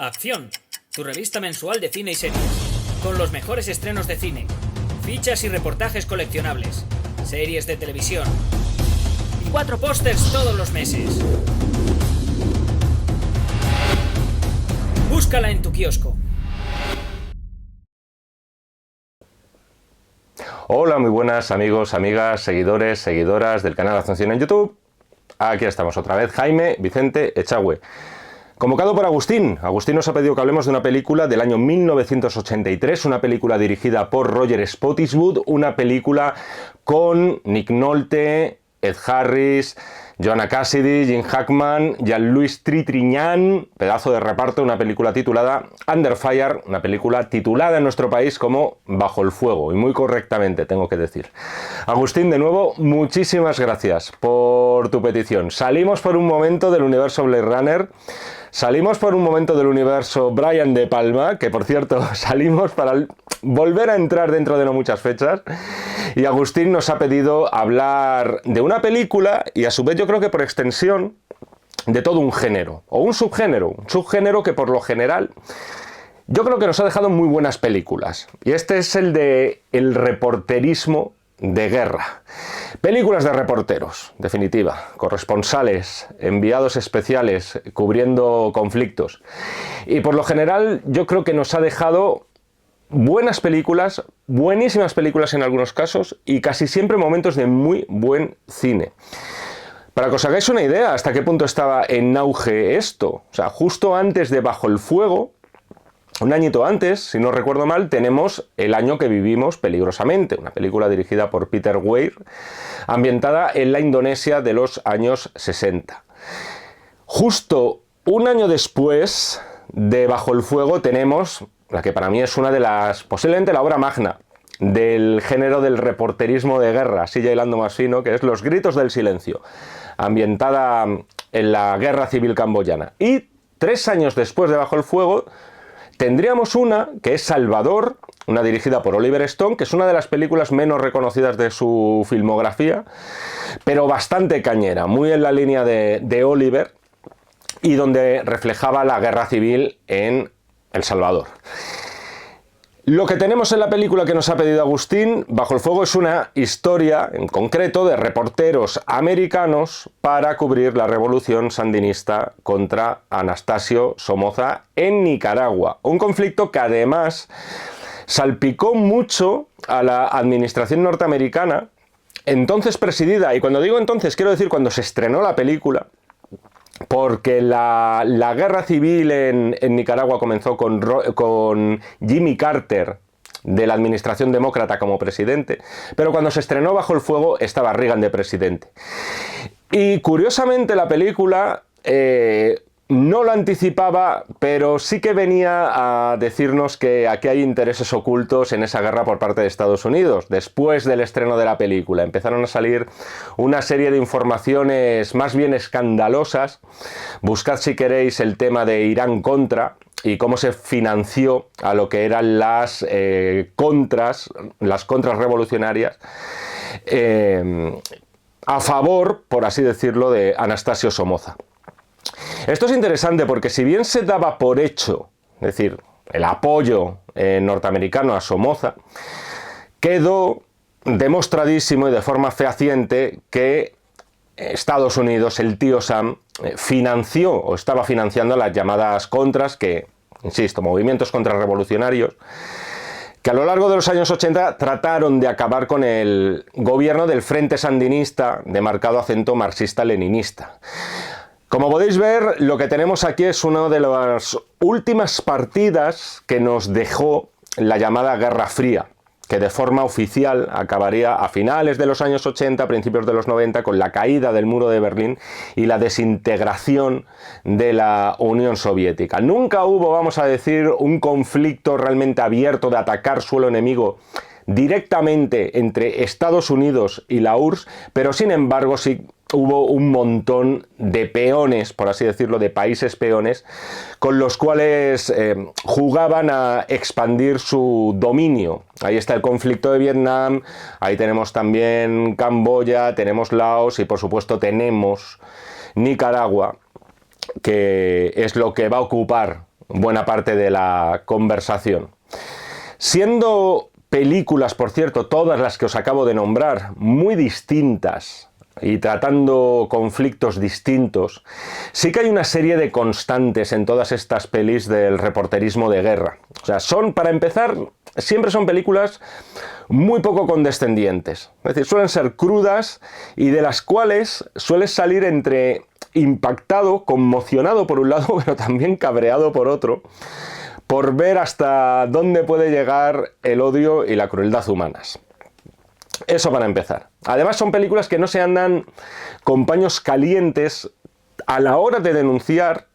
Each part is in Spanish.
Acción, tu revista mensual de cine y series, con los mejores estrenos de cine, fichas y reportajes coleccionables, series de televisión y 4 pósters todos los meses. Búscala en tu kiosco. Hola, muy buenas amigos, amigas, seguidores, seguidoras del canal Ascensión en YouTube. Aquí estamos otra vez, Jaime Vicente Echagüe. Convocado por Agustín. Agustín nos ha pedido que hablemos de una película del año 1983, una película dirigida por Roger Spottiswoode, una película con Nick Nolte, Ed Harris, Joanna Cassidy, Jim Hackman, Jean-Louis Trintignant, pedazo de reparto, una película titulada Under Fire, una película titulada en nuestro país como Bajo el Fuego, y muy correctamente tengo que decir. Agustín, de nuevo, muchísimas gracias por tu petición. Salimos por un momento del universo Blade Runner, salimos por un momento del universo Brian De Palma, que por cierto salimos para volver a entrar dentro de no muchas fechas, y Agustín nos ha pedido hablar de una película y a su vez yo creo que por extensión de todo un género, o un subgénero que por lo general yo creo que nos ha dejado muy buenas películas, y este es el de el reporterismo de guerra. Películas de reporteros, definitiva, corresponsales, enviados especiales, cubriendo conflictos. Y por lo general yo creo que nos ha dejado buenas películas, buenísimas películas en algunos casos, y casi siempre momentos de muy buen cine. Para que os hagáis una idea hasta qué punto estaba en auge esto, o sea, justo antes de Bajo el Fuego, un añito antes, si no recuerdo mal, tenemos El año que vivimos peligrosamente, una película dirigida por Peter Weir, ambientada en la Indonesia de los años 60. Justo un año después de Bajo el Fuego tenemos la que para mí es una de las, posiblemente la obra magna del género del reporterismo de guerra, así ya hilando más fino, que es Los gritos del silencio, ambientada en la guerra civil camboyana. Y 3 años después de Bajo el Fuego tendríamos una que es Salvador, una dirigida por Oliver Stone, que es una de las películas menos reconocidas de su filmografía, pero bastante cañera, muy en la línea de Oliver, y donde reflejaba la guerra civil en El Salvador. Lo que tenemos en la película que nos ha pedido Agustín, Bajo el Fuego, es una historia en concreto de reporteros americanos para cubrir la revolución sandinista contra Anastasio Somoza en Nicaragua. Un conflicto que además salpicó mucho a la administración norteamericana, entonces presidida, y cuando digo entonces quiero decir cuando se estrenó la película, porque la guerra civil en Nicaragua comenzó con Jimmy Carter de la administración demócrata como presidente, pero cuando se estrenó Bajo el Fuego estaba Reagan de presidente. Y curiosamente la película no lo anticipaba, pero sí que venía a decirnos que aquí hay intereses ocultos en esa guerra por parte de Estados Unidos. Después del estreno de la película empezaron a salir una serie de informaciones más bien escandalosas. Buscad si queréis el tema de Irán-Contra y cómo se financió a lo que eran las contras revolucionarias a favor, por así decirlo, de Anastasio Somoza. Esto es interesante porque si bien se daba por hecho, es decir, el apoyo norteamericano a Somoza, quedó demostradísimo y de forma fehaciente que Estados Unidos, el tío Sam, financió o estaba financiando las llamadas contras, que, insisto, movimientos contrarrevolucionarios, que a lo largo de los años 80 trataron de acabar con el gobierno del Frente Sandinista de marcado acento marxista-leninista. Como podéis ver, lo que tenemos aquí es una de las últimas partidas que nos dejó la llamada Guerra Fría, que de forma oficial acabaría a finales de los años 80, principios de los 90, con la caída del muro de Berlín y la desintegración de la Unión Soviética. Nunca hubo, vamos a decir, un conflicto realmente abierto de atacar suelo enemigo directamente entre Estados Unidos y la URSS, pero sin embargo sí hubo un montón de peones, por así decirlo, de países peones, con los cuales jugaban a expandir su dominio. Ahí está el conflicto de Vietnam, ahí tenemos también Camboya, tenemos Laos y por supuesto tenemos Nicaragua. que es lo que va a ocupar buena parte de la conversación. Siendo películas, por cierto, todas las que os acabo de nombrar, muy distintas y tratando conflictos distintos, sí que hay una serie de constantes en todas estas pelis del reporterismo de guerra. O sea, para empezar, siempre son películas muy poco condescendientes. Es decir, suelen ser crudas y de las cuales sueles salir entre impactado, conmocionado por un lado, pero también cabreado por otro, por ver hasta dónde puede llegar el odio y la crueldad humanas. Eso para empezar. Además son películas que no se andan con paños calientes a la hora de denunciar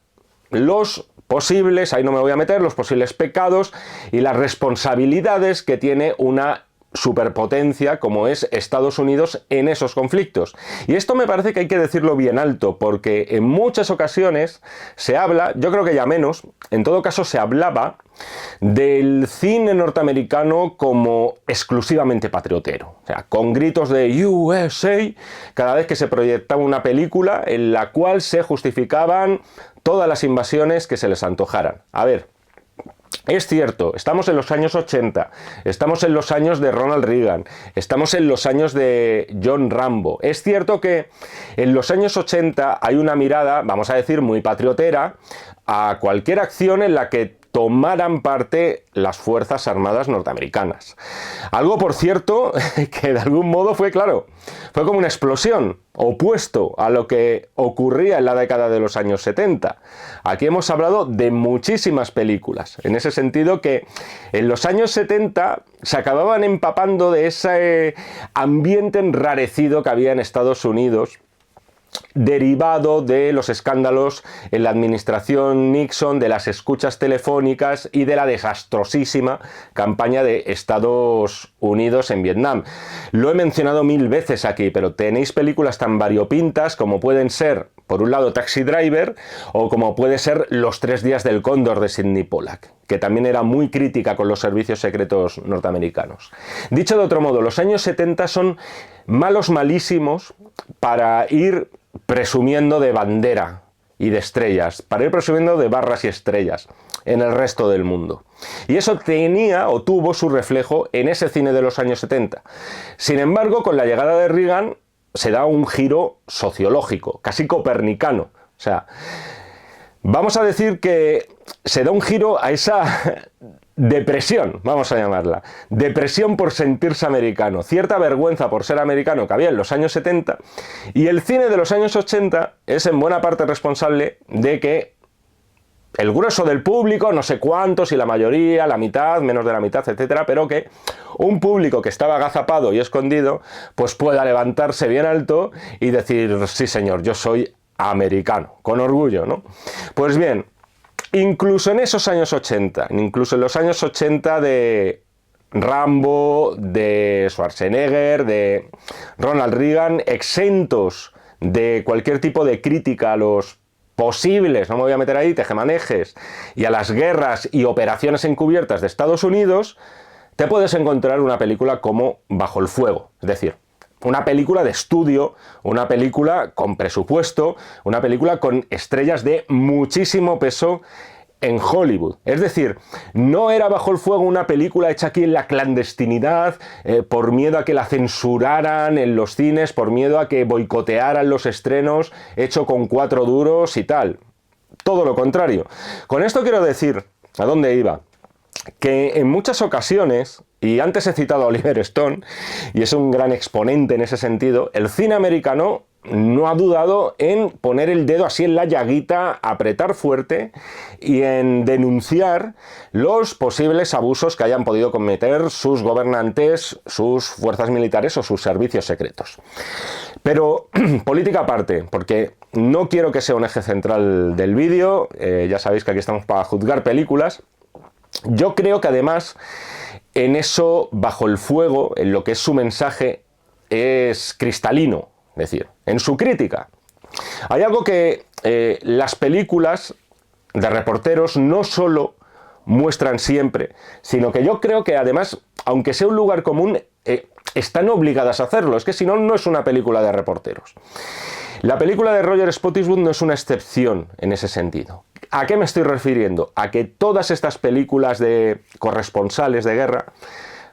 los posibles, ahí no me voy a meter, los posibles pecados y las responsabilidades que tiene una superpotencia como es Estados Unidos en esos conflictos. Y esto me parece que hay que decirlo bien alto, porque en muchas ocasiones se habla, yo creo que ya menos, en todo caso se hablaba del cine norteamericano como exclusivamente patriotero, o sea, con gritos de USA cada vez que se proyectaba una película en la cual se justificaban todas las invasiones que se les antojaran. A ver, es cierto, estamos en los años 80, estamos en los años de Ronald Reagan, estamos en los años de John Rambo. Es cierto que en los años 80 hay una mirada, vamos a decir, muy patriotera a cualquier acción en la que tomaran parte las Fuerzas Armadas norteamericanas. Algo, por cierto, que de algún modo fue, claro, fue como una explosión, opuesto a lo que ocurría en la década de los años 70. Aquí hemos hablado de muchísimas películas, en ese sentido que en los años 70 se acababan empapando de ese ambiente enrarecido que había en Estados Unidos, derivado de los escándalos en la administración Nixon, de las escuchas telefónicas y de la desastrosísima campaña de Estados Unidos en Vietnam. Lo he mencionado 1000 veces aquí, pero tenéis películas tan variopintas como pueden ser, por un lado, Taxi Driver, o como puede ser Los 3 días del cóndor de Sidney Pollack, que también era muy crítica con los servicios secretos norteamericanos. Dicho de otro modo, los años 70 son malos malísimos para ir presumiendo de bandera y de estrellas, para ir presumiendo de barras y estrellas en el resto del mundo. Y eso tenía o tuvo su reflejo en ese cine de los años 70. Sin embargo, con la llegada de Reagan se da un giro sociológico, casi copernicano. O sea, vamos a decir que se da un giro a esa depresión, vamos a llamarla, depresión por sentirse americano, cierta vergüenza por ser americano que había en los años 70, y el cine de los años 80 es en buena parte responsable de que el grueso del público, no sé cuántos, y la mayoría, la mitad, menos de la mitad, etcétera, pero que un público que estaba agazapado y escondido, pues pueda levantarse bien alto y decir, sí señor, yo soy americano, con orgullo, ¿no? Pues bien, incluso en esos años 80, incluso en los años 80 de Rambo, de Schwarzenegger, de Ronald Reagan, exentos de cualquier tipo de crítica a los posibles, no me voy a meter ahí, tejemanejes, y a las guerras y operaciones encubiertas de Estados Unidos, te puedes encontrar una película como Bajo el fuego, es decir, una película de estudio, una película con presupuesto, una película con estrellas de muchísimo peso en Hollywood. Es decir, no era Bajo el fuego una película hecha aquí en la clandestinidad, por miedo a que la censuraran en los cines, por miedo a que boicotearan los estrenos, hecho con 4 duros y tal. Todo lo contrario. Con esto quiero decir, ¿a dónde iba? Que en muchas ocasiones, y antes he citado a Oliver Stone, y es un gran exponente en ese sentido, el cine americano no ha dudado en poner el dedo así en la llaguita, apretar fuerte y en denunciar los posibles abusos que hayan podido cometer sus gobernantes, sus fuerzas militares o sus servicios secretos. Pero política aparte, porque no quiero que sea un eje central del vídeo, ya sabéis que aquí estamos para juzgar películas. Yo creo que además en eso, Bajo el fuego, en lo que es su mensaje, es cristalino, es decir, en su crítica. Hay algo que las películas de reporteros no solo muestran siempre, sino que yo creo que además, aunque sea un lugar común, están obligadas a hacerlo. Es que si no, no es una película de reporteros. La película de Roger Spottiswoode no es una excepción en ese sentido. ¿A qué me estoy refiriendo? A que todas estas películas de corresponsales de guerra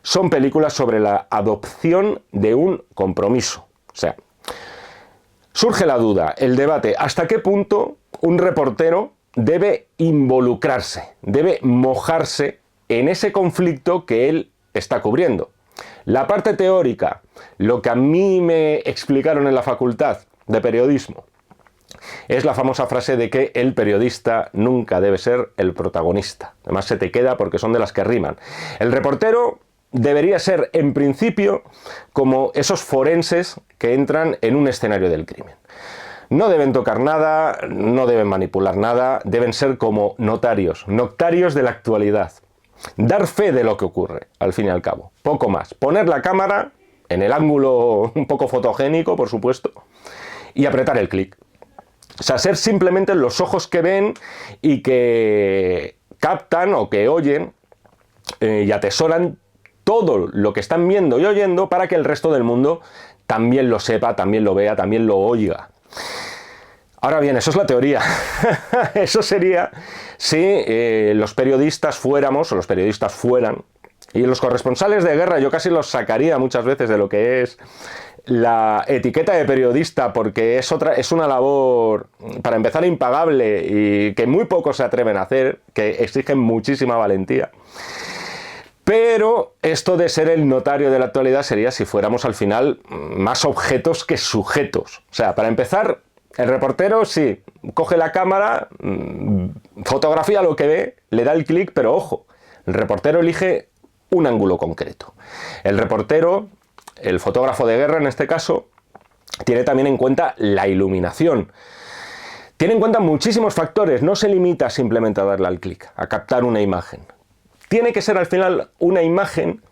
son películas sobre la adopción de un compromiso. O sea, surge la duda, el debate, ¿hasta qué punto un reportero debe involucrarse, debe mojarse en ese conflicto que él está cubriendo? La parte teórica, lo que a mí me explicaron en la facultad de periodismo, es la famosa frase de que el periodista nunca debe ser el protagonista. Además se te queda porque son de las que riman. El reportero debería ser, en principio, como esos forenses que entran en un escenario del crimen. No deben tocar nada, no deben manipular nada, deben ser como notarios de la actualidad. Dar fe de lo que ocurre, al fin y al cabo. Poco más. Poner la cámara en el ángulo un poco fotogénico, por supuesto, y apretar el clic. O sea, ser simplemente los ojos que ven y que captan o que oyen y atesoran todo lo que están viendo y oyendo para que el resto del mundo también lo sepa, también lo vea, también lo oiga. Ahora bien, eso es la teoría. Eso sería si los periodistas fuéramos, o los periodistas fueran, y los corresponsales de guerra yo casi los sacaría muchas veces de lo que es la etiqueta de periodista, porque es una labor, para empezar, impagable y que muy pocos se atreven a hacer, que exigen muchísima valentía. Pero esto de ser el notario de la actualidad sería si fuéramos al final más objetos que sujetos. O sea, para empezar, el reportero sí, coge la cámara, fotografía lo que ve, le da el clic, pero ojo, el reportero elige un ángulo concreto. El reportero, el fotógrafo de guerra en este caso, tiene también en cuenta la iluminación. Tiene en cuenta muchísimos factores, no se limita simplemente a darle al clic, a captar una imagen. Tiene que ser al final una imagen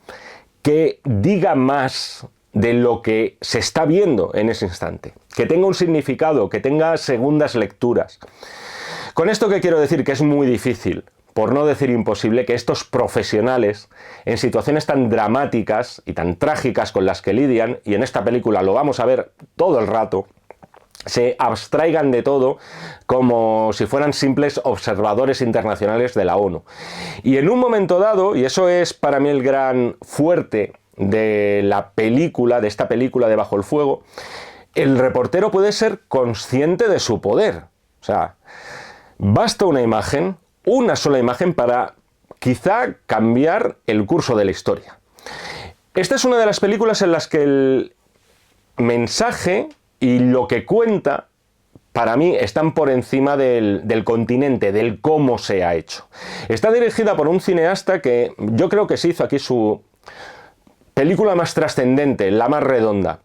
que diga más de lo que se está viendo en ese instante, que tenga un significado, que tenga segundas lecturas. ¿Con esto qué quiero decir? Que es muy difícil, por no decir imposible, que estos profesionales, en situaciones tan dramáticas y tan trágicas con las que lidian, y en esta película lo vamos a ver todo el rato, se abstraigan de todo como si fueran simples observadores internacionales de la ONU. Y en un momento dado, y eso es para mí el gran fuerte de la película, de esta película de Bajo el Fuego, el reportero puede ser consciente de su poder. O sea, basta una imagen, una sola imagen, para quizá cambiar el curso de la historia. Esta es una de las películas en las que el mensaje y lo que cuenta, para mí, están por encima del continente, del cómo se ha hecho. Está dirigida por un cineasta que yo creo que se hizo aquí su película más trascendente, la más redonda.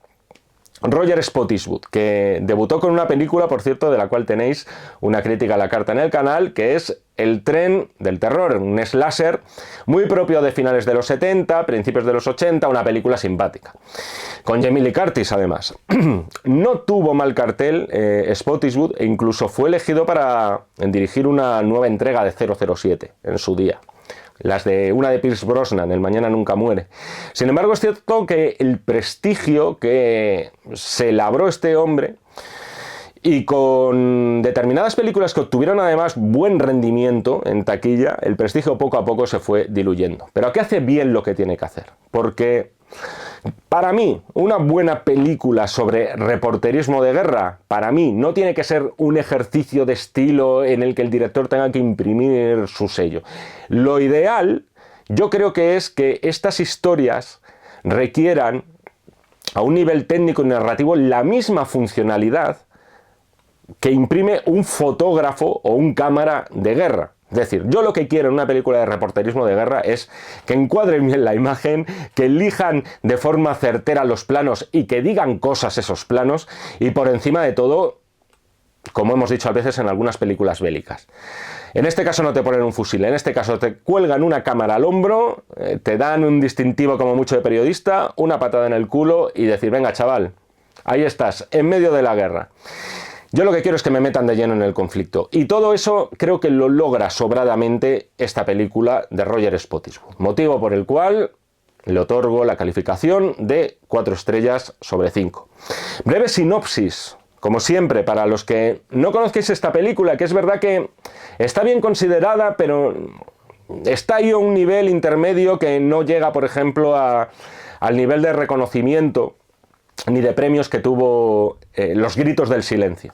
Roger Spottiswoode, que debutó con una película, por cierto, de la cual tenéis una crítica a la carta en el canal, que es El tren del terror, un slasher muy propio de finales de los 70, principios de los 80, una película simpática. Con Jamie Lee Curtis, además. No tuvo mal cartel Spottiswoode, e incluso fue elegido para dirigir una nueva entrega de 007 en su día. Una de Pierce Brosnan, El mañana nunca muere. Sin embargo, es cierto que el prestigio que se labró este hombre, y con determinadas películas que obtuvieron además buen rendimiento en taquilla, el prestigio poco a poco se fue diluyendo. Pero aquí hace bien lo que tiene que hacer, porque para mí, una buena película sobre reporterismo de guerra, para mí, no tiene que ser un ejercicio de estilo en el que el director tenga que imprimir su sello. Lo ideal, yo creo que es que estas historias requieran, a un nivel técnico y narrativo, la misma funcionalidad que imprime un fotógrafo o un cámara de guerra. Es decir, yo lo que quiero en una película de reporterismo de guerra es que encuadren bien la imagen, que elijan de forma certera los planos y que digan cosas esos planos, y por encima de todo, como hemos dicho a veces en algunas películas bélicas. En este caso no te ponen un fusil, en este caso te cuelgan una cámara al hombro, te dan un distintivo como mucho de periodista, una patada en el culo y decir, venga chaval, ahí estás, en medio de la guerra. Yo lo que quiero es que me metan de lleno en el conflicto. Y todo eso creo que lo logra sobradamente esta película de Roger Spottiswoode. Motivo por el cual le otorgo la calificación de 4 estrellas sobre 5. Breve sinopsis. como siempre, para los que no conozcáis esta película, que es verdad que está bien considerada, pero está ahí a un nivel intermedio que no llega, por ejemplo, al nivel de reconocimiento ni de premios que tuvo Los gritos del silencio.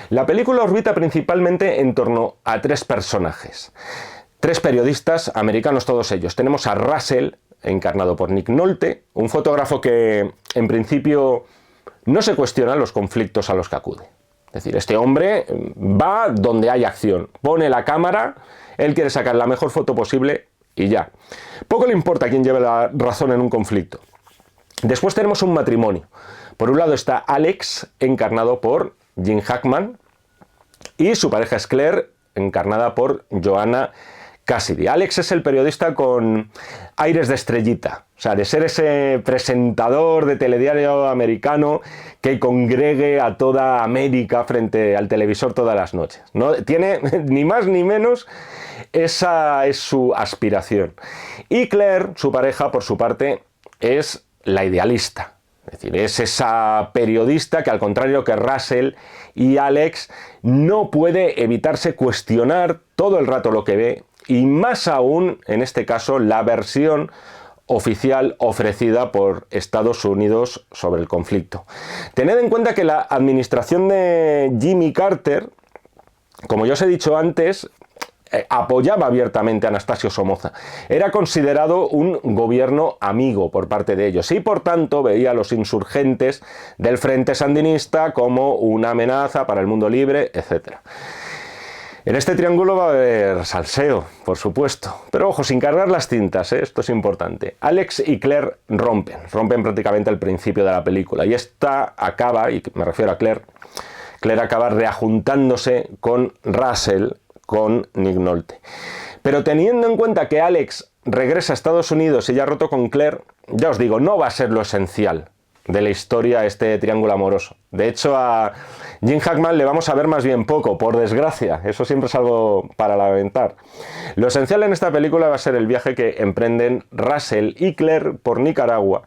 La película orbita principalmente en torno a 3 personajes. 3 periodistas americanos todos ellos. Tenemos a Russell, encarnado por Nick Nolte, un fotógrafo que en principio no se cuestiona los conflictos a los que acude. Es decir, este hombre va donde hay acción, pone la cámara, él quiere sacar la mejor foto posible y ya. Poco le importa quién lleve la razón en un conflicto. Después tenemos un matrimonio. Por un lado está Alex, encarnado por Gene Hackman, y su pareja es Claire, encarnada por Joanna Cassidy. Alex es el periodista con aires de estrellita, o sea, de ser ese presentador de telediario americano que congregue a toda América frente al televisor todas las noches. No tiene ni más ni menos, esa es su aspiración. Y Claire, su pareja, por su parte, es la idealista. Es decir, es esa periodista que, al contrario que Russell y Alex, no puede evitarse cuestionar todo el rato lo que ve, y más aún, en este caso, la versión oficial ofrecida por Estados Unidos sobre el conflicto. Tened en cuenta que la administración de Jimmy Carter, como ya os he dicho antes, apoyaba abiertamente a Anastasio Somoza. Era considerado un gobierno amigo por parte de ellos y, por tanto, veía a los insurgentes del Frente Sandinista como una amenaza para el mundo libre, etc. En este triángulo va a haber salseo, por supuesto, pero ojo, sin cargar las tintas, esto es importante. Alex y Claire rompen prácticamente al principio de la película, y esta acaba, y me refiero a Claire acaba reajuntándose con Russell, con Nick Nolte. Pero teniendo en cuenta que Alex regresa a Estados Unidos y ya ha roto con Claire, ya os digo, no va a ser lo esencial de la historia este triángulo amoroso. De hecho, a Gene Hackman le vamos a ver más bien poco, por desgracia. Eso siempre es algo para lamentar. Lo esencial en esta película va a ser el viaje que emprenden Russell y Claire por Nicaragua,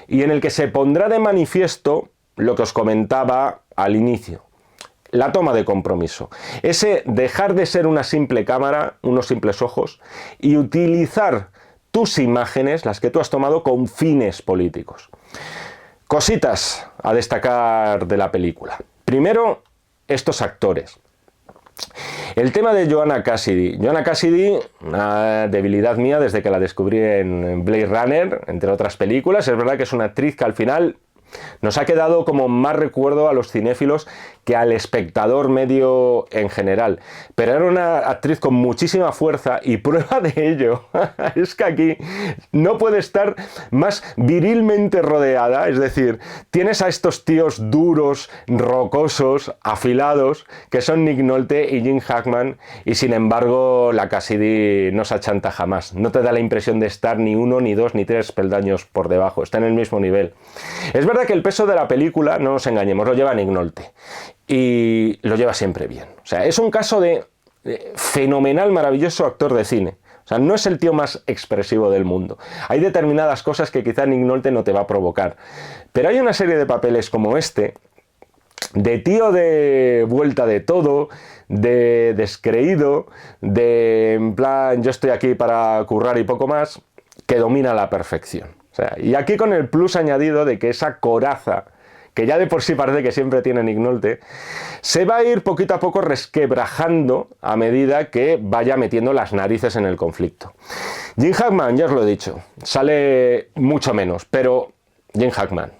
y en el que se pondrá de manifiesto lo que os comentaba al inicio: la toma de compromiso. Ese dejar de ser una simple cámara, unos simples ojos, y utilizar tus imágenes, las que tú has tomado, con fines políticos. Cositas a destacar de la película. Primero, estos actores. El tema de Joanna Cassidy. Joanna Cassidy, una debilidad mía desde que la descubrí en Blade Runner, entre otras películas. Es verdad que es una actriz que al final nos ha quedado como más recuerdo a los cinéfilos que al espectador medio en general. Pero era una actriz con muchísima fuerza, y prueba de ello es que aquí no puede estar más virilmente rodeada. Es decir, tienes a estos tíos duros, rocosos, afilados, que son Nick Nolte y Gene Hackman, y sin embargo la Cassidy no se achanta jamás. No te da la impresión de estar ni 1, ni 2, ni 3 peldaños por debajo. Está en el mismo nivel. Es verdad que el peso de la película, no nos engañemos, lo lleva Nick Nolte, y lo lleva siempre bien. O sea, es un caso de fenomenal, maravilloso actor de cine. O sea, no es el tío más expresivo del mundo. Hay determinadas cosas que quizá Nick Nolte no te va a provocar. Pero hay una serie de papeles como este, de tío de vuelta de todo, de descreído, de en plan yo estoy aquí para currar y poco más, que domina a la perfección. O sea, y aquí con el plus añadido de que esa coraza, que ya de por sí parece que siempre tiene Nick Nolte, se va a ir poquito a poco resquebrajando a medida que vaya metiendo las narices en el conflicto. Gene Hackman, ya os lo he dicho, sale mucho menos, pero Gene Hackman,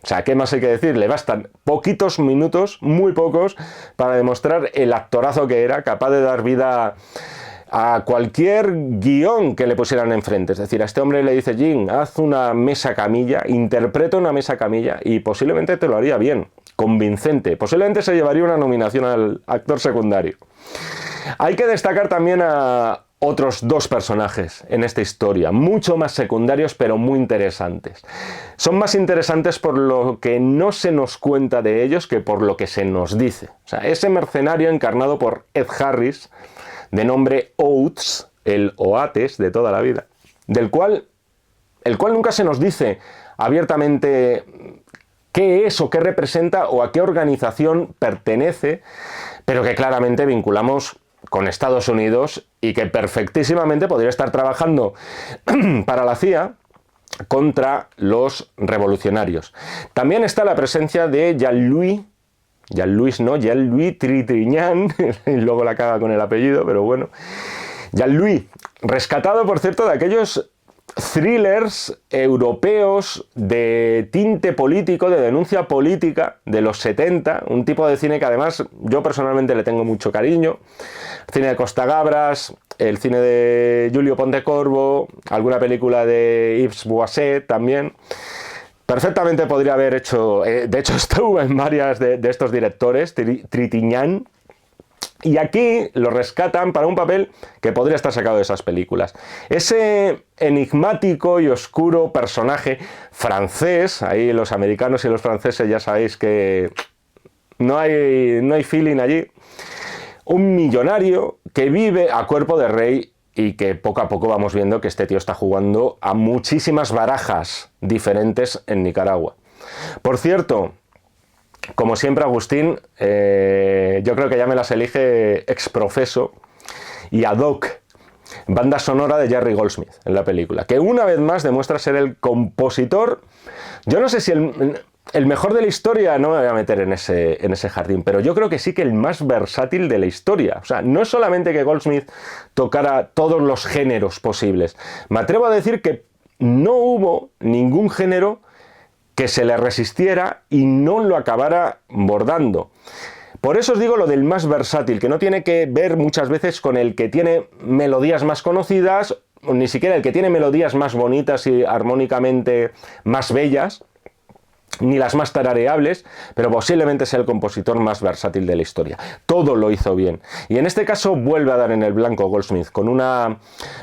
o sea, ¿qué más hay que decir? Le bastan poquitos minutos, muy pocos, para demostrar el actorazo que era, capaz de dar vida a cualquier guión que le pusieran enfrente. Es decir, a este hombre le dice: Jim, haz una mesa camilla, interpreta una mesa camilla, y posiblemente te lo haría bien, convincente. Posiblemente se llevaría una nominación al actor secundario. Hay que destacar también a otros 2 personajes en esta historia, mucho más secundarios, pero muy interesantes. Son más interesantes por lo que no se nos cuenta de ellos que por lo que se nos dice. O sea, ese mercenario encarnado por Ed Harris, de nombre Oates, el Oates de toda la vida, el cual nunca se nos dice abiertamente qué es o qué representa o a qué organización pertenece, pero que claramente vinculamos con Estados Unidos y que perfectísimamente podría estar trabajando para la CIA contra los revolucionarios. También está la presencia de Jean-Louis Trintignant, y luego la caga con el apellido, pero bueno. Jean-Louis, rescatado, por cierto, de aquellos thrillers europeos de tinte político, de denuncia política de los 70, un tipo de cine que además yo personalmente le tengo mucho cariño. El cine de Costa Gabras, el cine de Julio Pontecorvo, alguna película de Yves Boisset también. Perfectamente podría haber hecho, de hecho estuvo en varias de estos directores, Trintignant, y aquí lo rescatan para un papel que podría estar sacado de esas películas. Ese enigmático y oscuro personaje francés, ahí los americanos y los franceses ya sabéis que no hay feeling allí, un millonario que vive a cuerpo de rey y que poco a poco vamos viendo que este tío está jugando a muchísimas barajas diferentes en Nicaragua. Por cierto, como siempre, Agustín, yo creo que ya me las elige exprofeso y ad hoc. Banda sonora de Jerry Goldsmith en la película, que una vez más demuestra ser el compositor, yo no sé si el mejor de la historia, no me voy a meter en ese jardín, pero yo creo que sí que el más versátil de la historia. O sea, no es solamente que Goldsmith tocara todos los géneros posibles, me atrevo a decir que no hubo ningún género que se le resistiera y no lo acabara bordando. Por eso os digo lo del más versátil, que no tiene que ver muchas veces con el que tiene melodías más conocidas, ni siquiera el que tiene melodías más bonitas y armónicamente más bellas, ni las más tarareables, pero posiblemente sea el compositor más versátil de la historia. Todo lo hizo bien. Y en este caso vuelve a dar en el blanco Goldsmith, con una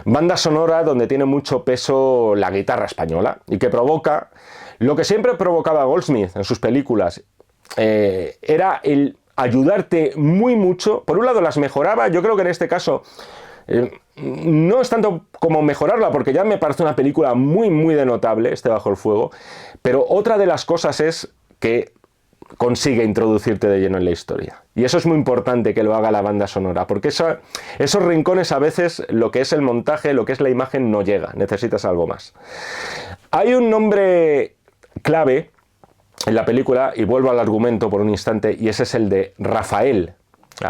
banda sonora donde tiene mucho peso la guitarra española y que provoca lo que siempre provocaba Goldsmith en sus películas, era el ayudarte muy mucho. Por un lado las mejoraba, yo creo que en este caso no es tanto como mejorarla, porque ya me parece una película muy denotable, este Bajo el Fuego, pero otra de las cosas es que consigue introducirte de lleno en la historia. Y eso es muy importante que lo haga la banda sonora, porque esos rincones a veces, lo que es el montaje, lo que es la imagen, no llega, necesitas algo más. Hay un nombre clave en la película, y vuelvo al argumento por un instante, y ese es el de Rafael,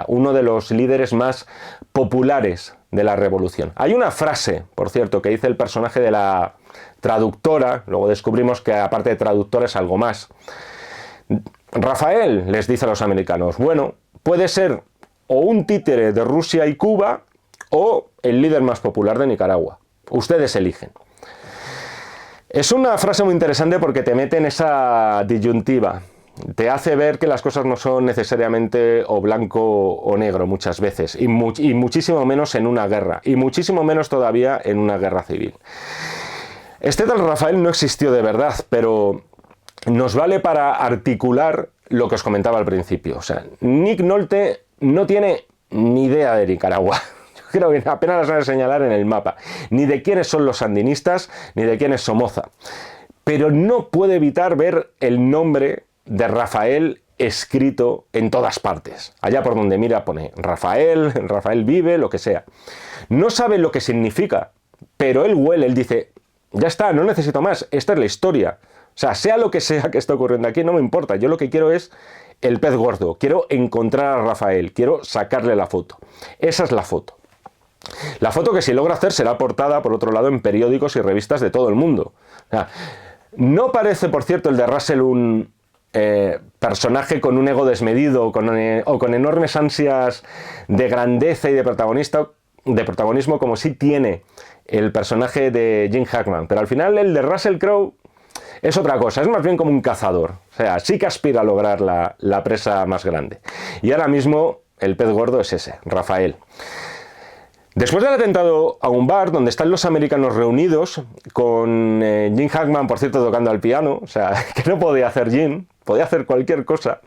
uno de los líderes más populares de la revolución. Hay una frase, por cierto, que dice el personaje de la traductora, luego descubrimos que aparte de traductora es algo más. Rafael, les dice a los americanos, bueno, puede ser o un títere de Rusia y Cuba o el líder más popular de Nicaragua. Ustedes eligen. Es una frase muy interesante porque te mete en esa disyuntiva. Te hace ver que las cosas no son necesariamente o blanco o negro muchas veces, y muchísimo menos en una guerra, y muchísimo menos todavía en una guerra civil. Este tal Rafael no existió de verdad, pero nos vale para articular lo que os comentaba al principio. O sea, Nick Nolte no tiene ni idea de Nicaragua. Yo creo que apenas las van a señalar en el mapa. Ni de quiénes son los sandinistas, ni de quién es Somoza. Pero no puede evitar ver el nombre de Rafael escrito en todas partes. Allá por donde mira pone Rafael, Rafael vive, lo que sea. No sabe lo que significa, pero él huele, él dice, ya está, no necesito más, esta es la historia. O sea lo que sea que está ocurriendo aquí, no me importa. Yo lo que quiero es el pez gordo. Quiero encontrar a Rafael, quiero sacarle la foto. Esa es la foto. La foto que si logra hacer será portada, por otro lado, en periódicos y revistas de todo el mundo. O sea, no parece, por cierto, el de Russell un personaje con un ego desmedido o con enormes ansias de grandeza y de protagonismo como sí tiene el personaje de Gene Hackman. Pero al final el de Russell Crowe es otra cosa, es más bien como un cazador. O sea, sí que aspira a lograr la presa más grande. Y ahora mismo el pez gordo es ese, Rafael. Después del atentado a un bar donde están los americanos reunidos, con Gene Hackman, por cierto, tocando al piano, o sea, que no podía hacer Gene, podía hacer cualquier cosa,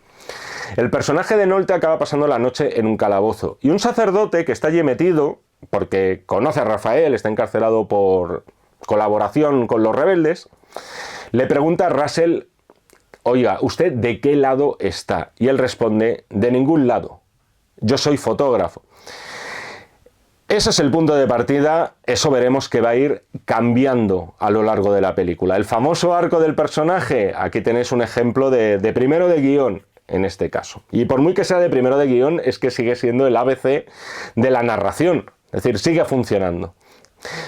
el personaje de Nolte acaba pasando la noche en un calabozo. Y un sacerdote que está allí metido, porque conoce a Rafael, está encarcelado por colaboración con los rebeldes, le pregunta a Russell oiga, ¿usted de qué lado está? Y él responde, de ningún lado, yo soy fotógrafo. Ese es el punto de partida, eso veremos que va a ir cambiando a lo largo de la película. El famoso arco del personaje, aquí tenéis un ejemplo de primero de guión, en este caso. Y por muy que sea de primero de guión, es que sigue siendo el ABC de la narración, es decir, sigue funcionando.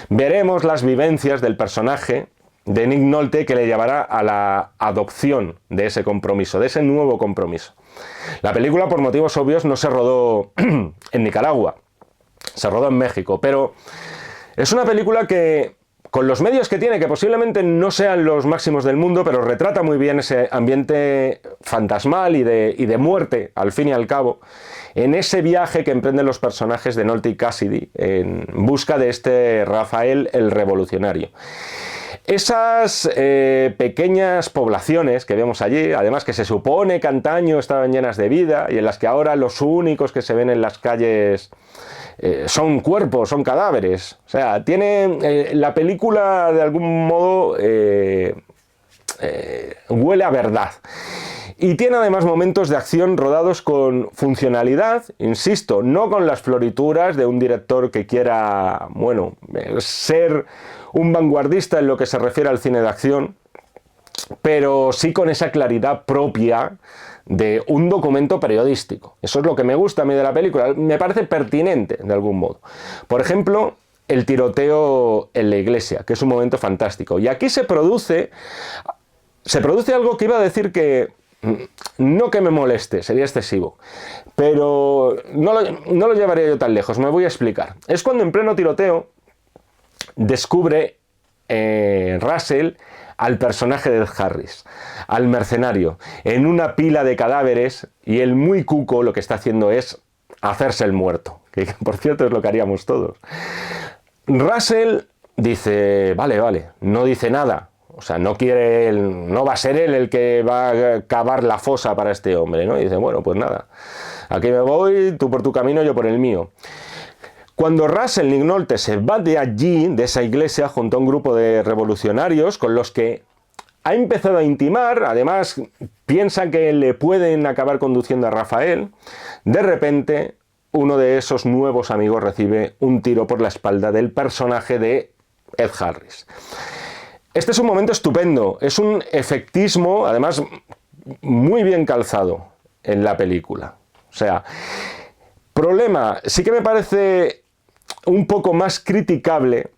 Veremos las vivencias del personaje de Nick Nolte que le llevará a la adopción de ese compromiso, de ese nuevo compromiso. La película, por motivos obvios, no se rodó en Nicaragua, se rodó en México, pero es una película que, con los medios que tiene, que posiblemente no sean los máximos del mundo, pero retrata muy bien ese ambiente fantasmal y de muerte, al fin y al cabo, en ese viaje que emprenden los personajes de Nolte y Cassidy en busca de este Rafael el Revolucionario. Esas pequeñas poblaciones que vemos allí, además que se supone que antaño estaban llenas de vida y en las que ahora los únicos que se ven en las calles son cuerpos, son cadáveres. O sea, tiene la película de algún modo huele a verdad. Y tiene además momentos de acción rodados con funcionalidad, insisto, no con las florituras de un director que quiera, bueno, ser un vanguardista en lo que se refiere al cine de acción, pero sí con esa claridad propia de un documento periodístico. Eso es lo que me gusta a mí de la película, me parece pertinente de algún modo. Por ejemplo, el tiroteo en la iglesia, que es un momento fantástico. Y aquí se produce algo que iba a decir que no que me moleste, sería excesivo, pero no lo llevaría yo tan lejos, me voy a explicar. Es cuando en pleno tiroteo descubre Russell al personaje de Ed Harris, al mercenario, en una pila de cadáveres, y el muy cuco lo que está haciendo es hacerse el muerto, que por cierto es lo que haríamos todos. Russell dice, vale, no dice nada. O sea, no va a ser él el que va a cavar la fosa para este hombre, ¿no? Y dice, bueno, pues nada, aquí me voy, tú por tu camino, yo por el mío. Cuando Russell Nick Nolte se va de allí, de esa iglesia, junto a un grupo de revolucionarios con los que ha empezado a intimar, además piensa que le pueden acabar conduciendo a Rafael, de repente uno de esos nuevos amigos recibe un tiro por la espalda del personaje de Ed Harris. Este es un momento estupendo, es un efectismo, además, muy bien calzado en la película. O sea, problema, sí que me parece un poco más criticable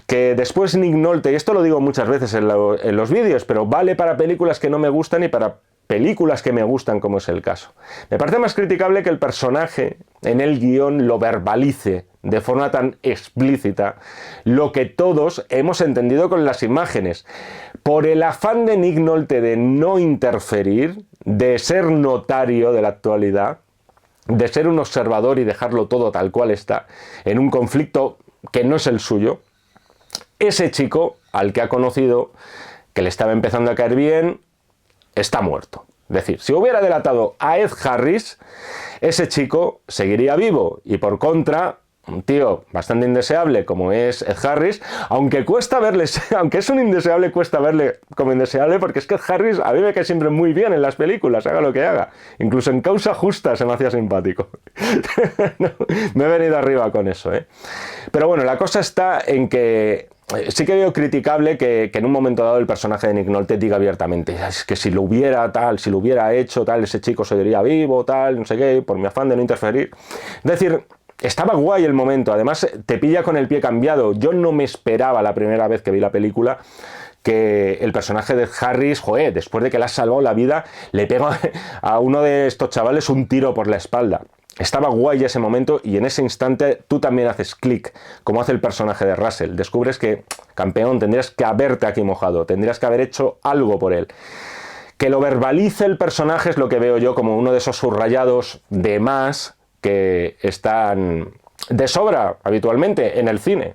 que después Nick Nolte, y esto lo digo muchas veces en los vídeos, pero vale para películas que no me gustan y para películas que me gustan, como es el caso. Me parece más criticable que el personaje en el guión lo verbalice de forma tan explícita lo que todos hemos entendido con las imágenes. Por el afán de Nick Nolte de no interferir, de ser notario de la actualidad, de ser un observador y dejarlo todo tal cual está, en un conflicto que no es el suyo, ese chico al que ha conocido, que le estaba empezando a caer bien, está muerto. Es decir, si hubiera delatado a Ed Harris, ese chico seguiría vivo y por contra, un tío bastante indeseable como es Ed Harris, aunque cuesta verle, aunque es un indeseable, cuesta verle como indeseable, porque es que Ed Harris a mí me cae siempre muy bien en las películas, haga lo que haga. Incluso en Causa Justa se me hacía simpático. No, me he venido arriba con eso, ¿eh? Pero bueno, la cosa está en que sí que veo criticable que en un momento dado el personaje de Nick Nolte diga abiertamente, es que si lo hubiera hecho tal, ese chico seguiría vivo, tal, no sé qué, por mi afán de no interferir. Es decir, estaba guay el momento, además te pilla con el pie cambiado. Yo no me esperaba la primera vez que vi la película que el personaje de Harris, joder, después de que le ha salvado la vida, le pega a uno de estos chavales un tiro por la espalda. Estaba guay ese momento y en ese instante tú también haces clic, como hace el personaje de Russell. Descubres que, campeón, tendrías que haberte aquí mojado, tendrías que haber hecho algo por él. Que lo verbalice el personaje es lo que veo yo como uno de esos subrayados de más que están de sobra habitualmente en el cine.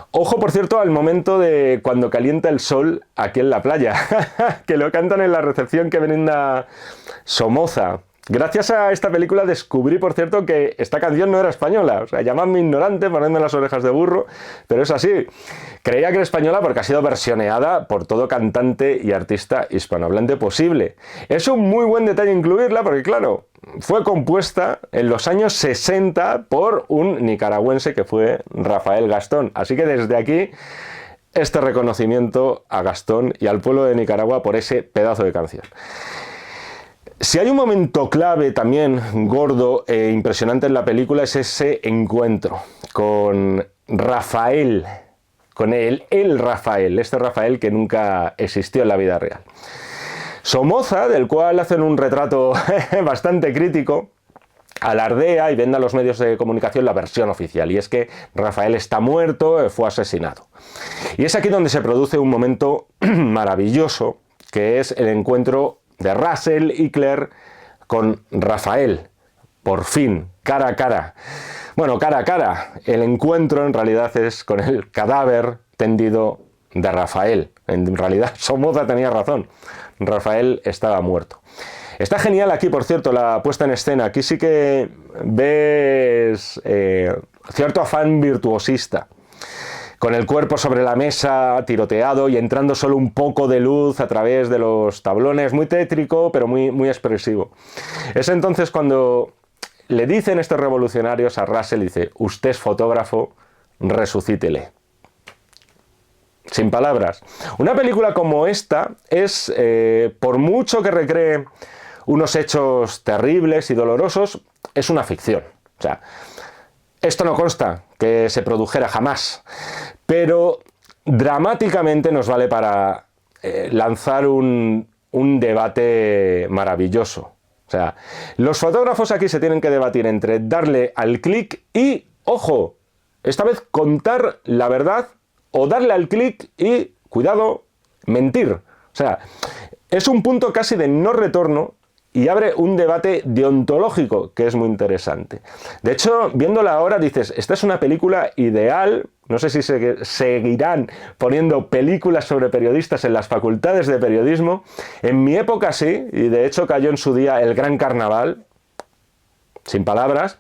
Ojo, por cierto, al momento de cuando calienta el sol aquí en la playa, que lo cantan en la recepción que brinda Somoza. Gracias a esta película descubrí, por cierto, que esta canción no era española. O sea, llamadme ignorante, ponedme las orejas de burro, pero es así. Creía que era española porque ha sido versioneada por todo cantante y artista hispanohablante posible. Es un muy buen detalle incluirla porque, claro, fue compuesta en los años 60 por un nicaragüense que fue Rafael Gastón. Así que desde aquí, este reconocimiento a Gastón y al pueblo de Nicaragua por ese pedazo de canción. Si hay un momento clave también gordo e impresionante en la película es ese encuentro con Rafael, con el Rafael, este Rafael que nunca existió en la vida real. Somoza, del cual hacen un retrato bastante crítico, alardea y vende a los medios de comunicación la versión oficial, y es que Rafael está muerto, fue asesinado. Y es aquí donde se produce un momento maravilloso, que es el encuentro de Russell y Claire con Rafael, por fin, cara a cara. Bueno, cara a cara, el encuentro en realidad es con el cadáver tendido de Rafael. En realidad Somoza tenía razón, Rafael estaba muerto. Está genial aquí, por cierto, la puesta en escena. Aquí sí que ves cierto afán virtuosista, con el cuerpo sobre la mesa, tiroteado y entrando solo un poco de luz a través de los tablones. Muy tétrico, pero muy expresivo. Es entonces cuando le dicen estos revolucionarios a Russell, dice, usted es fotógrafo, resucítele. Sin palabras. Una película como esta es, por mucho que recree unos hechos terribles y dolorosos, es una ficción. O sea, esto no consta que se produjera jamás, pero dramáticamente nos vale para lanzar un debate maravilloso. O sea, los fotógrafos aquí se tienen que debatir entre darle al clic y, ojo, esta vez contar la verdad o darle al clic y, cuidado, mentir. O sea, es un punto casi de no retorno y abre un debate deontológico que es muy interesante. De hecho, viéndola ahora dices, esta es una película ideal. No sé si seguirán poniendo películas sobre periodistas en las facultades de periodismo. En mi época sí, y de hecho cayó en su día El Gran Carnaval, sin palabras,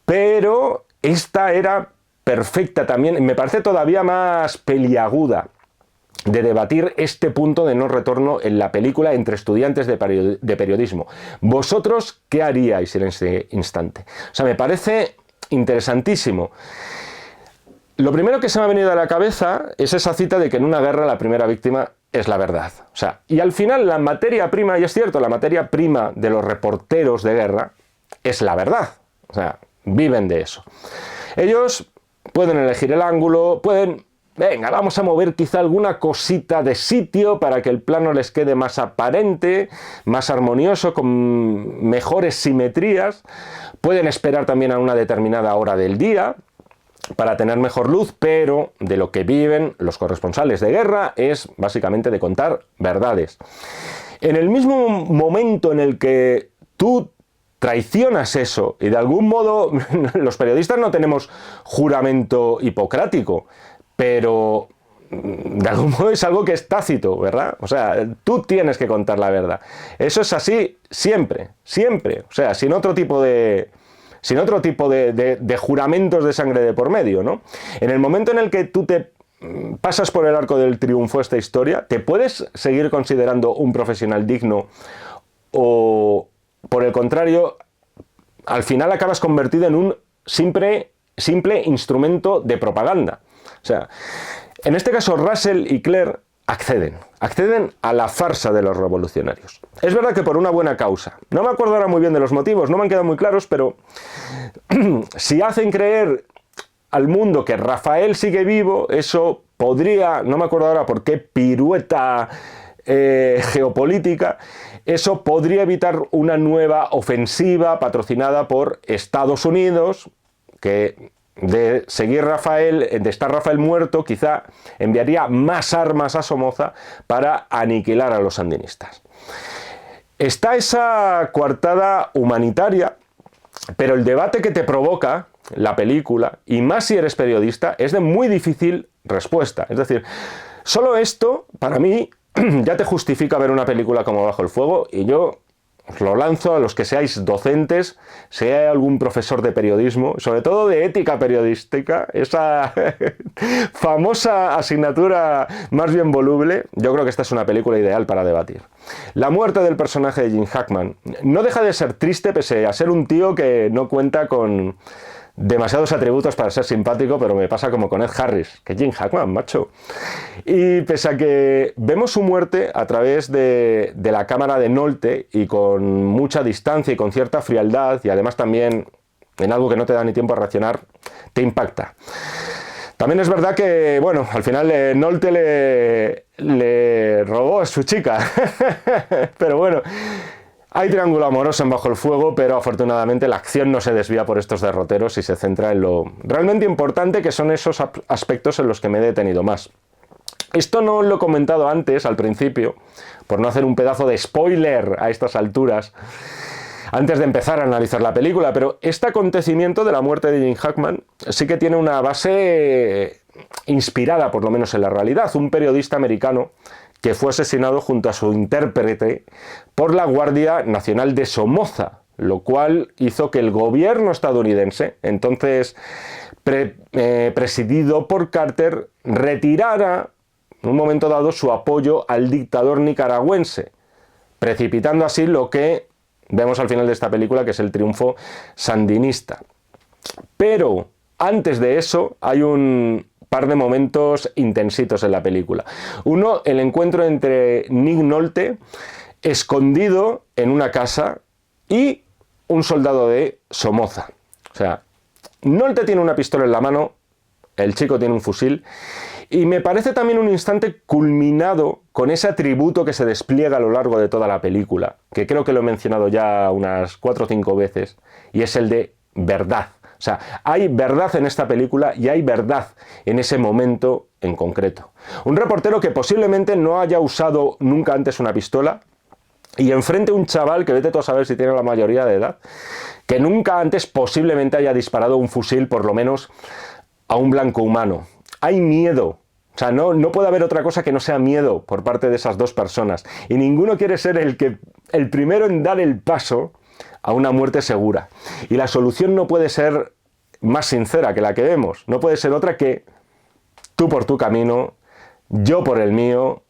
pero esta era perfecta también, me parece todavía más peliaguda, de debatir este punto de no retorno en la película entre estudiantes de periodismo. ¿Vosotros qué haríais en ese instante? O sea, me parece interesantísimo. Lo primero que se me ha venido a la cabeza es esa cita de que en una guerra la primera víctima es la verdad. O sea, y al final la materia prima, y es cierto, la materia prima de los reporteros de guerra es la verdad. O sea, viven de eso. Ellos pueden elegir el ángulo, pueden... Venga, vamos a mover quizá alguna cosita de sitio para que el plano les quede más aparente, más armonioso, con mejores simetrías. Pueden esperar también a una determinada hora del día para tener mejor luz, pero de lo que viven los corresponsales de guerra es básicamente de contar verdades. En el mismo momento en el que tú traicionas eso, y de algún modo los periodistas no tenemos juramento hipocrático, pero de algún modo es algo que es tácito, ¿verdad? O sea, tú tienes que contar la verdad. Eso es así siempre, siempre. O sea, sin otro tipo de juramentos de sangre de por medio, ¿no? En el momento en el que tú te pasas por el arco del triunfo esta historia, ¿te puedes seguir considerando un profesional digno o, por el contrario, al final acabas convertido en un simple instrumento de propaganda? O sea, en este caso Russell y Claire acceden a la farsa de los revolucionarios. Es verdad que por una buena causa. No me acuerdo ahora muy bien de los motivos, no me han quedado muy claros, pero si hacen creer al mundo que Rafael sigue vivo, eso podría, no me acuerdo ahora por qué pirueta geopolítica, eso podría evitar una nueva ofensiva patrocinada por Estados Unidos, que de estar Rafael muerto, quizá enviaría más armas a Somoza para aniquilar a los sandinistas. Está esa coartada humanitaria, pero el debate que te provoca la película, y más si eres periodista, es de muy difícil respuesta. Es decir, solo esto, para mí, ya te justifica ver una película como Bajo el Fuego, y yo os lo lanzo a los que seáis docentes, si hay algún profesor de periodismo, sobre todo de ética periodística, esa famosa asignatura más bien voluble. Yo creo que esta es una película ideal para debatir. La muerte del personaje de Jim Hackman no deja de ser triste, pese a ser un tío que no cuenta con demasiados atributos para ser simpático, pero me pasa como con Ed Harris, que Jim Hackman, macho. Y pese a que vemos su muerte a través de la cámara de Nolte y con mucha distancia y con cierta frialdad, y además también en algo que no te da ni tiempo a reaccionar, te impacta. También es verdad que, bueno, al final Nolte le robó a su chica, pero bueno, hay triángulo amoroso en Bajo el Fuego, pero afortunadamente la acción no se desvía por estos derroteros y se centra en lo realmente importante, que son esos aspectos en los que me he detenido más. Esto no lo he comentado antes, al principio, por no hacer un pedazo de spoiler a estas alturas, antes de empezar a analizar la película, pero este acontecimiento de la muerte de Jim Hackman sí que tiene una base inspirada, por lo menos en la realidad. Un periodista americano que fue asesinado junto a su intérprete por la Guardia Nacional de Somoza, lo cual hizo que el gobierno estadounidense, entonces presidido por Carter, retirara en un momento dado su apoyo al dictador nicaragüense, precipitando así lo que vemos al final de esta película, que es el triunfo sandinista. Pero antes de eso hay un par de momentos intensitos en la película. Uno, el encuentro entre Nick Nolte, escondido en una casa, y un soldado de Somoza. O sea, Nolte tiene una pistola en la mano, el chico tiene un fusil, y me parece también un instante culminado con ese atributo que se despliega a lo largo de toda la película, que creo que lo he mencionado ya unas 4 o 5 veces, y es el de verdad. O sea, hay verdad en esta película y hay verdad en ese momento en concreto. Un reportero que posiblemente no haya usado nunca antes una pistola, y enfrente un chaval que vete tú a saber si tiene la mayoría de edad, que nunca antes posiblemente haya disparado un fusil, por lo menos a un blanco humano. Hay miedo. O sea, no puede haber otra cosa que no sea miedo por parte de esas dos personas. Y ninguno quiere ser el primero en dar el paso a una muerte segura. Y la solución no puede ser más sincera que la que vemos. No puede ser otra que tú por tu camino, yo por el mío.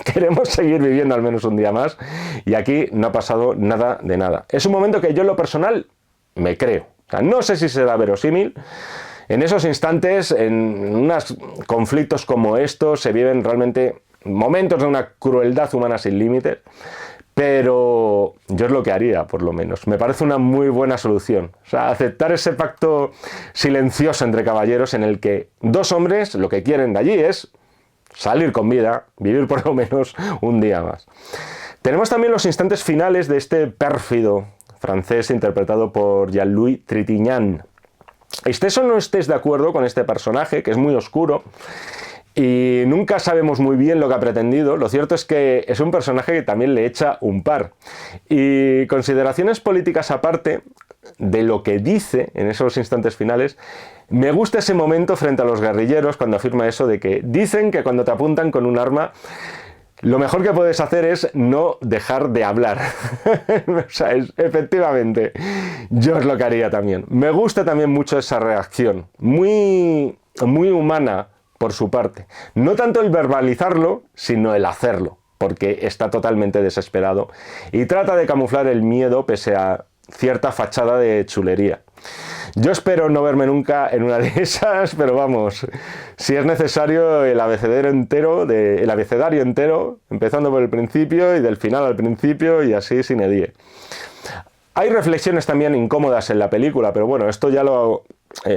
Queremos seguir viviendo al menos un día más. Y aquí no ha pasado nada de nada. Es un momento que yo en lo personal me creo. O sea, no sé si será verosímil. En esos instantes, en unos conflictos como estos, se viven realmente momentos de una crueldad humana sin límites. Pero yo es lo que haría, por lo menos. Me parece una muy buena solución. O sea, aceptar ese pacto silencioso entre caballeros en el que dos hombres lo que quieren de allí es salir con vida, vivir por lo menos un día más. Tenemos también los instantes finales de este pérfido francés interpretado por Jean-Louis Trintignant. Estés o no estés de acuerdo con este personaje, que es muy oscuro, y nunca sabemos muy bien lo que ha pretendido, lo cierto es que es un personaje que también le echa un par. Y consideraciones políticas aparte de lo que dice en esos instantes finales, me gusta ese momento frente a los guerrilleros cuando afirma eso de que dicen que cuando te apuntan con un arma, lo mejor que puedes hacer es no dejar de hablar. O sea, efectivamente, yo es lo que haría también. Me gusta también mucho esa reacción, muy humana por su parte. No tanto el verbalizarlo, sino el hacerlo, porque está totalmente desesperado y trata de camuflar el miedo pese a cierta fachada de chulería. Yo espero no verme nunca en una de esas, pero vamos, si es necesario el abecedario entero, empezando por el principio y del final al principio y así sin edie. Hay reflexiones también incómodas en la película, pero bueno, esto ya lo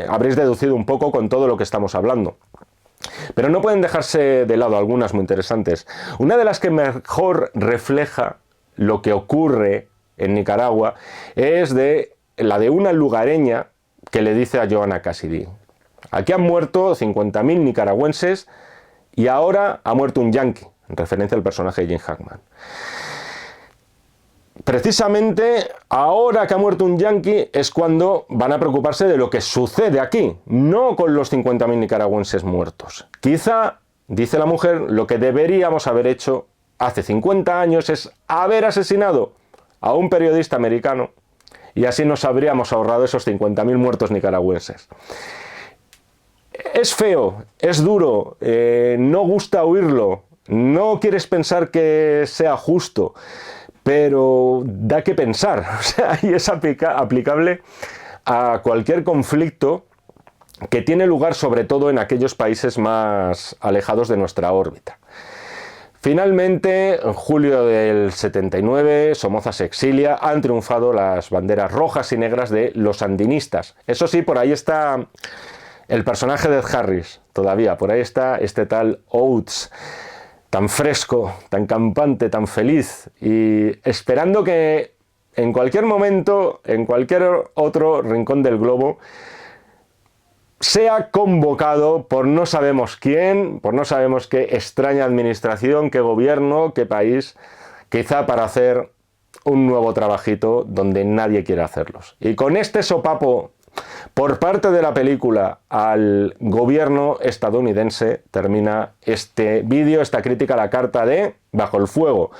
habréis deducido un poco con todo lo que estamos hablando. Pero no pueden dejarse de lado algunas muy interesantes. Una de las que mejor refleja lo que ocurre en Nicaragua es la de una lugareña que le dice a Joanna Cassidy: aquí han muerto 50.000 nicaragüenses y ahora ha muerto un yanqui, en referencia al personaje de Jim Hackman. Precisamente ahora que ha muerto un yanqui es cuando van a preocuparse de lo que sucede aquí, no con los 50.000 nicaragüenses muertos. Quizá, dice la mujer, lo que deberíamos haber hecho hace 50 años es haber asesinado a un periodista americano y así nos habríamos ahorrado esos 50.000 muertos nicaragüenses. Es feo, es duro, no gusta oírlo, no quieres pensar que sea justo, pero da que pensar, o sea, y es aplicable a cualquier conflicto que tiene lugar sobre todo en aquellos países más alejados de nuestra órbita. Finalmente, en julio del 79, Somoza se exilia, han triunfado las banderas rojas y negras de los sandinistas. Eso sí, por ahí está el personaje de Ed Harris, todavía, por ahí está este tal Oates, tan fresco, tan campante, tan feliz, y esperando que en cualquier momento, en cualquier otro rincón del globo, sea convocado por no sabemos quién, por no sabemos qué extraña administración, qué gobierno, qué país, quizá para hacer un nuevo trabajito donde nadie quiere hacerlos. Y con este sopapo por parte de la película al gobierno estadounidense termina este vídeo, esta crítica a la carta de Bajo el Fuego.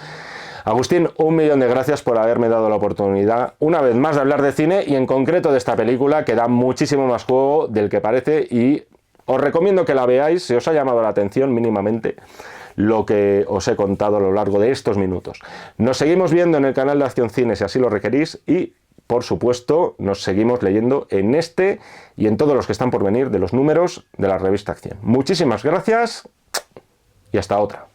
Agustín, 1.000.000 de gracias por haberme dado la oportunidad una vez más de hablar de cine y en concreto de esta película que da muchísimo más juego del que parece y os recomiendo que la veáis si os ha llamado la atención mínimamente lo que os he contado a lo largo de estos minutos. Nos seguimos viendo en el canal de Acción Cine si así lo requerís y por supuesto nos seguimos leyendo en este y en todos los que están por venir de los números de la revista Acción. Muchísimas gracias y hasta otra.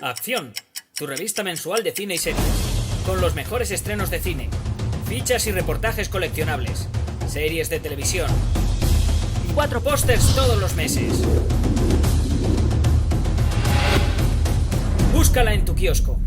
Acción, tu revista mensual de cine y series, con los mejores estrenos de cine, fichas y reportajes coleccionables, series de televisión y 4 pósters todos los meses. Búscala en tu kiosco.